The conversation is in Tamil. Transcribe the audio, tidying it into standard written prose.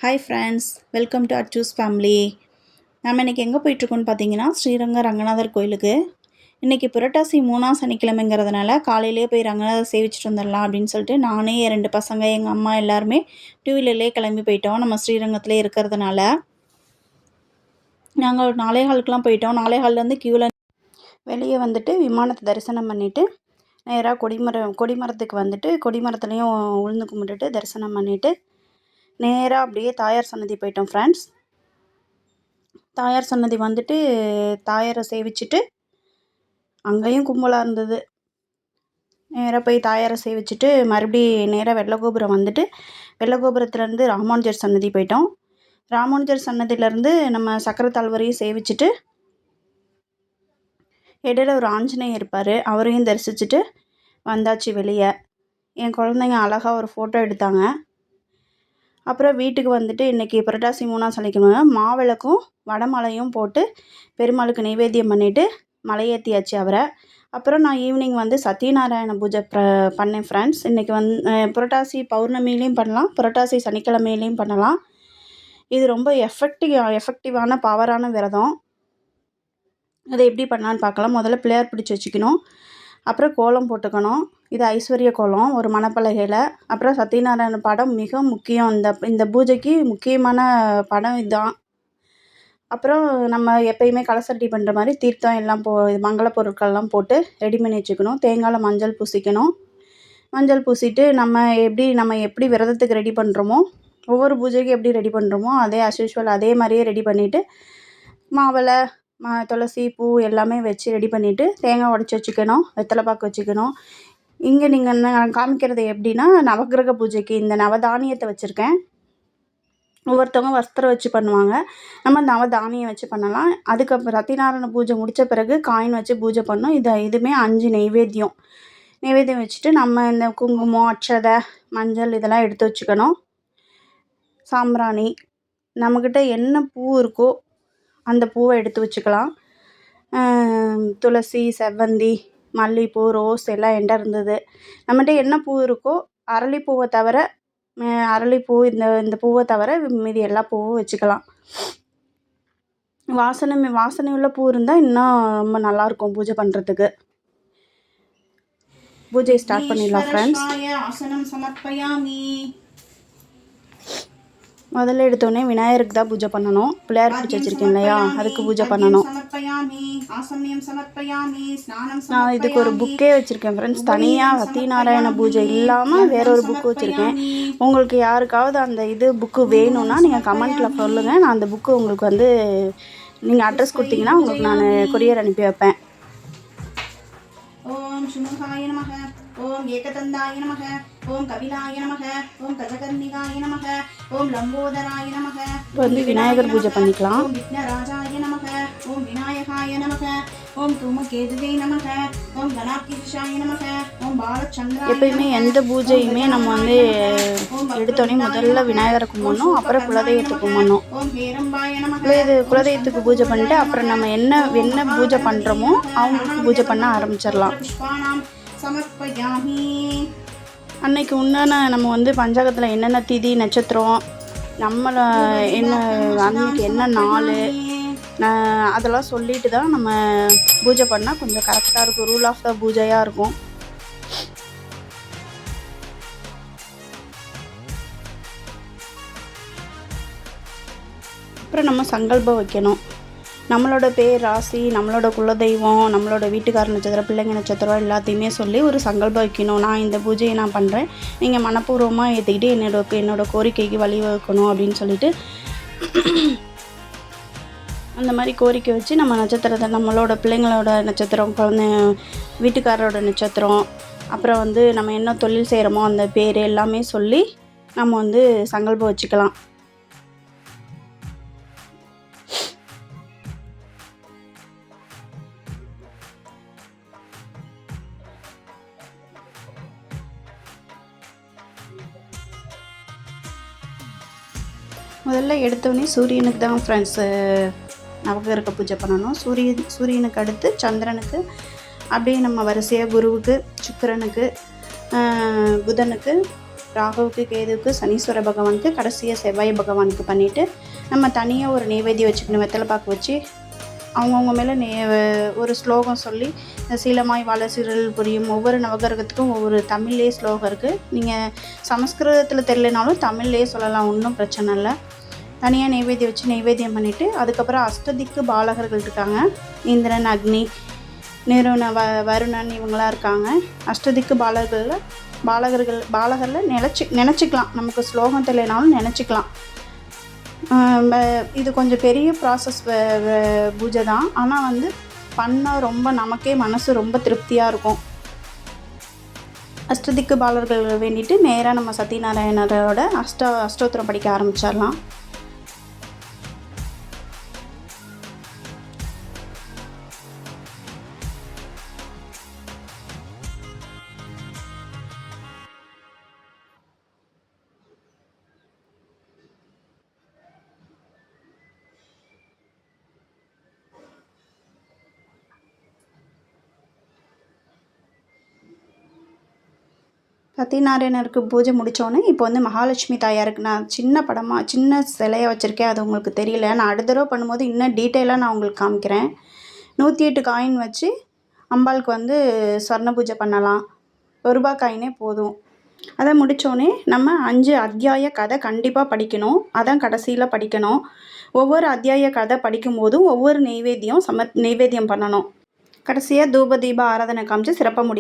Hi friends, welcome to அச்சூஸ் family. நம்ம இன்றைக்கி எங்கே போயிட்டுருக்கோன்னு பார்த்தீங்கன்னா, ஸ்ரீரங்க ரங்கநாதர் கோயிலுக்கு. இன்றைக்கி புரட்டாசி 3ஆம் சனிக்கிழமைங்கிறதுனால காலையிலே போய் ரங்கநாதர் சேவிச்சிட்டு வந்துடலாம் அப்படின்னு சொல்லிட்டு நானே என் 2 பசங்க, எங்கள் அம்மா எல்லாருமே டூ வீலர்லேயே கிளம்பி போயிட்டோம். நம்ம ஸ்ரீரங்கத்திலே இருக்கிறதுனால நாங்கள் ஒரு 4:15க்குலாம் போயிட்டோம். 4:15லேருந்து க்யூவில் வெளியே வந்துட்டு விமானத்தை தரிசனம் பண்ணிவிட்டு நேராக கொடிமரத்துக்கு வந்துட்டு கொடிமரத்துலேயும் உளுந்து கும்பிட்டுட்டு தரிசனம் பண்ணிவிட்டு நேராக அப்படியே தாயார் சன்னதி போயிட்டோம் ஃப்ரெண்ட்ஸ். தாயார் சன்னதி வந்துட்டு தாயாரை சேவிச்சுட்டு அங்கேயும் கும்பலாக இருந்தது. நேராக போய் தாயாரை சேவிச்சுட்டு மறுபடியும் நேராக வெள்ளகோபுரம் வந்துட்டு வெள்ளகோபுரத்துலேருந்து ராமானுஜர் சன்னதி போயிட்டோம். ராமானுஜர் சன்னதியிலேருந்து நம்ம சக்கரத்தாழ்வரையும் சேவிச்சுட்டு இடையில ஒரு ஆஞ்சநேயர் இருப்பார், அவரையும் தரிசிச்சுட்டு வந்தாச்சு வெளியே. என் குழந்தைங்க அழகாக ஒரு ஃபோட்டோ எடுத்தாங்க. அப்புறம் வீட்டுக்கு வந்துட்டு இன்றைக்கி புரட்டாசி 3ஆம் சனிக்கிழமை மாவிளக்கும் வடமலையும் போட்டு பெருமாளுக்கு நைவேத்தியம் பண்ணிவிட்டு மலையேற்றியாச்சு அவரை. அப்புறம் நான் ஈவினிங் வந்து சத்யநாராயண பூஜை பண்ணேன் ஃப்ரெண்ட்ஸ். இன்றைக்கி புரட்டாசி பௌர்ணமிலையும் பண்ணலாம், புரட்டாசி சனிக்கிழமையிலையும் பண்ணலாம். இது ரொம்ப எஃபெக்டிவான பவரான விரதம். அதை எப்படி பண்ணலான்னு பார்க்கலாம். முதல்ல பிள்ளையார் பிடிச்சி வச்சுக்கணும், அப்புறம் கோலம் போட்டுக்கணும். இது ஐஸ்வர்ய கோலம் ஒரு மணப்பலகையில். அப்புறம் சத்யநாராயண படம் மிக முக்கியம். இந்த பூஜைக்கு முக்கியமான படம் இதுதான். அப்புறம் நம்ம எப்பயுமே கலசட்டி பண்ணுற மாதிரி தீர்த்தம் எல்லாம் மங்கள பொருட்கள்லாம் போட்டு ரெடி பண்ணி வச்சுக்கணும். தேங்காயில் மஞ்சள் பூசிக்கணும். மஞ்சள் பூசிட்டு நம்ம எப்படி விரதத்துக்கு ரெடி பண்ணுறோமோ, ஒவ்வொரு பூஜைக்கு எப்படி ரெடி பண்ணுறோமோ அதே அஸ்யூஷுவல் அதே மாதிரியே ரெடி பண்ணிவிட்டு மாவிளை துளசி பூ எல்லாமே வச்சு ரெடி பண்ணிவிட்டு தேங்காய் உடச்சி வச்சுக்கணும், வெத்தலை பாக்கு வச்சுக்கணும். இங்கே நான் காமிக்கிறது எப்படின்னா, நவக்கிரக பூஜைக்கு இந்த நவதானியத்தை வச்சுருக்கேன். ஒவ்வொருத்தவங்க வஸ்திரம் வச்சு பண்ணுவாங்க, நம்ம நவதானியம் வச்சு பண்ணலாம். அதுக்கப்புறம் சத்யநாராயண பூஜை முடித்த பிறகு காயின் வச்சு பூஜை பண்ணோம். இதுவுமே 5 நெய்வேத்தியம் வச்சுட்டு நம்ம இந்த குங்குமம், அட்சதை, மஞ்சள் இதெல்லாம் எடுத்து வச்சுக்கணும். சாம்பிராணி, நம்மக்கிட்ட என்ன பூ இருக்கோ அந்த பூவை எடுத்து வச்சுக்கலாம். துளசி, செவ்வந்தி, மல்லிகைப்பூ, ரோஸ் எல்லாம் என்கிட்ட இருந்தது. நம்மகிட்ட என்ன பூ இருக்கோ அரளிப்பூவை தவிர அரளிப்பூ இந்த பூவை தவிர மீதி எல்லா பூவும் வச்சுக்கலாம். வாசனை உள்ள பூ இருந்தால் இன்னும் ரொம்ப நல்லாயிருக்கும் பூஜை பண்ணுறதுக்கு. பூஜை ஸ்டார்ட் பண்ணிடலாம் ஃப்ரெண்ட்ஸ். ஆசனம் சமர்ப்பயாமி. முதல்ல எடுத்தோடனே விநாயகருக்கு தான் பூஜை பண்ணணும். பிள்ளையார் பிடிச்சி வச்சுருக்கேன் இல்லையா, அதுக்கு பூஜை பண்ணணும். நான் இதுக்கு ஒரு புக்கே வச்சுருக்கேன் ஃப்ரெண்ட்ஸ். தனியாக சத்யநாராயண பூஜை இல்லாமல் வேறொரு புக்கு வச்சுருக்கேன். உங்களுக்கு யாருக்காவது அந்த புக்கு வேணும்னா நீங்கள் கமெண்ட்டில் சொல்லுங்கள். நான் அந்த புக்கு உங்களுக்கு வந்து நீங்கள் அட்ரஸ் கொடுத்தீங்கன்னா உங்களுக்கு நான் கொரியர் அனுப்பி வைப்பேன். ஓம் சுமுகாய நமக, ஓம் ஏகதந்தாய நமக, ஓம் கபிலாய நமக, ஓம் கஜகர்ணிகாய நமக, ஓம் லம்போதராய நமக. வந்து விநாயகர் பூஜை பண்ணிக்கலாம். ஓம் விக்னராஜாய நமக, ஓம் விநாயகாய நமக, ஓம் தூமகேதுவே நமக, ஓம் கணாபிஷாய நமக, ஓம் பாலச்சந்திராய. எப்பயுமே எந்த பூஜையுமே நம்ம வந்து எடுத்தோடனே முதல்ல விநாயகரை கும்பிடணும், அப்புறம் குலதெய்வத்துக்கு கும்பிடணும். ஓம் ஹேரம்பாய நமக. குலதெய்வத்துக்கு பூஜை பண்ணிட்டு அப்புறம் நம்ம என்ன பூஜை பண்ணுறோமோ அவங்களுக்கு பூஜை பண்ண ஆரம்பிச்சிடலாம். அன்னைக்கு உண்டான நம்ம வந்து பஞ்சாங்கத்தில் என்னென்ன திதி நட்சத்திரம், நம்மளை அன்னைக்கு என்ன நாள் அதெல்லாம் சொல்லிட்டு தான் நம்ம பூஜை பண்ணால் கொஞ்சம் கரெக்டாக இருக்கும். ரூல் ஆஃப் த பூஜையாக இருக்கும். அப்புறம் நம்ம சங்கல்பம் வைக்கணும். நம்மளோட பேர், ராசி, நம்மளோட குலதெய்வம், நம்மளோட வீட்டுக்கார நட்சத்திரம், பிள்ளைங்க நட்சத்திரம் எல்லாத்தையுமே சொல்லி ஒரு சங்கல்பம் வைக்கணும். நான் இந்த பூஜையை நான் பண்ணுறேன், நீங்கள் மனப்பூர்வமாக ஏற்றுக்கிட்டு என்னோட கோரிக்கைக்கு வழிவகுக்கணும் அப்படின்னு சொல்லிட்டு அந்த மாதிரி கோரிக்கை வச்சு நம்ம நட்சத்திரத்தை, நம்மளோட பிள்ளைங்களோட நட்சத்திரம், வீட்டுக்காரரோட நட்சத்திரம், அப்புறம் வந்து நம்ம என்ன தொழில் செய்கிறோமோ அந்த பேர் எல்லாமே சொல்லி நம்ம வந்து சங்கல்பம் வச்சுக்கலாம். முதல்ல எடுத்தோடனே சூரியனுக்கு தான் ஃப்ரெண்ட்ஸ் நவகிரக பூஜை பண்ணணும். சூரியனுக்கு அடுத்து சந்திரனுக்கு, அப்படியே நம்ம வரிசையாக குருவுக்கு, சுக்கிரனுக்கு, புதனுக்கு, ராகுவுக்கு, கேதுவுக்கு, சனீஸ்வர பகவானுக்கு, கடைசியாக செவ்வாய் பகவானுக்கு பண்ணிவிட்டு நம்ம தனியாக ஒரு நெய்வேத்தியம் வச்சுக்கணும். வெத்தலை பாக்கு வச்சு அவங்கவுங்க மேலே ஒரு ஸ்லோகம் சொல்லி, சீலமாய் வாழ சிறல் புரியும். ஒவ்வொரு நவகிரகத்துக்கும் ஒவ்வொரு தமிழ்லேயே ஸ்லோகம் இருக்குது. நீங்கள் சமஸ்கிருதத்தில் தெரியலனாலும் தமிழ்லேயே சொல்லலாம், ஒன்றும் பிரச்சனை இல்லை. தனியாக நெய்வேத்தியம் வச்சு நெய்வேத்தியம் பண்ணிவிட்டு அதுக்கப்புறம் அஷ்டதிக்கு பாலகர்கள் இருக்காங்க. இந்திரன், அக்னி, வருணன் இவங்களாம் இருக்காங்க. அஷ்டதிக்கு பாலகரில் நினச்சிக்கலாம். நமக்கு ஸ்லோகம் தெரியலனாலும் நினச்சிக்கலாம். இது கொஞ்சம் பெரிய ப்ராசஸ் பூஜை தான். ஆனால் வந்து பண்ண ரொம்ப நமக்கே மனசு ரொம்ப திருப்தியாக இருக்கும். அஷ்டதிக்கு பாலர்கள் வேண்டிட்டு நேராக நம்ம சத்யநாராயணரோட அஷ்டோத்திரம் படிக்க ஆரம்பிச்சிடலாம். சத்யநாராயணருக்கு பூஜை முடித்தோடனே இப்போ வந்து மகாலட்சுமி தாயாருக்கு நான் சின்ன சிலையை வச்சுருக்கேன். அது உங்களுக்கு தெரியல. நான் அடுத்த தடவை பண்ணும்போது இன்னும் டீட்டெயிலாக நான் உங்களுக்கு காமிக்கிறேன். 108 காயின் வச்சு அம்பாளுக்கு வந்து ஸ்வர்ண பூஜை பண்ணலாம். ₹1 காயினே போதும். அதை முடித்தோடனே நம்ம 5 அத்தியாய கதை கண்டிப்பாக படிக்கணும். அதான் கடைசியில் படிக்கணும். ஒவ்வொரு அத்தியாய கதை படிக்கும்போதும் ஒவ்வொரு நெய்வேத்தியம் பண்ணணும். கடைசியாக தூப தீப ஆராதனை காமிச்சு சிறப்பாக முடிக்கணும்.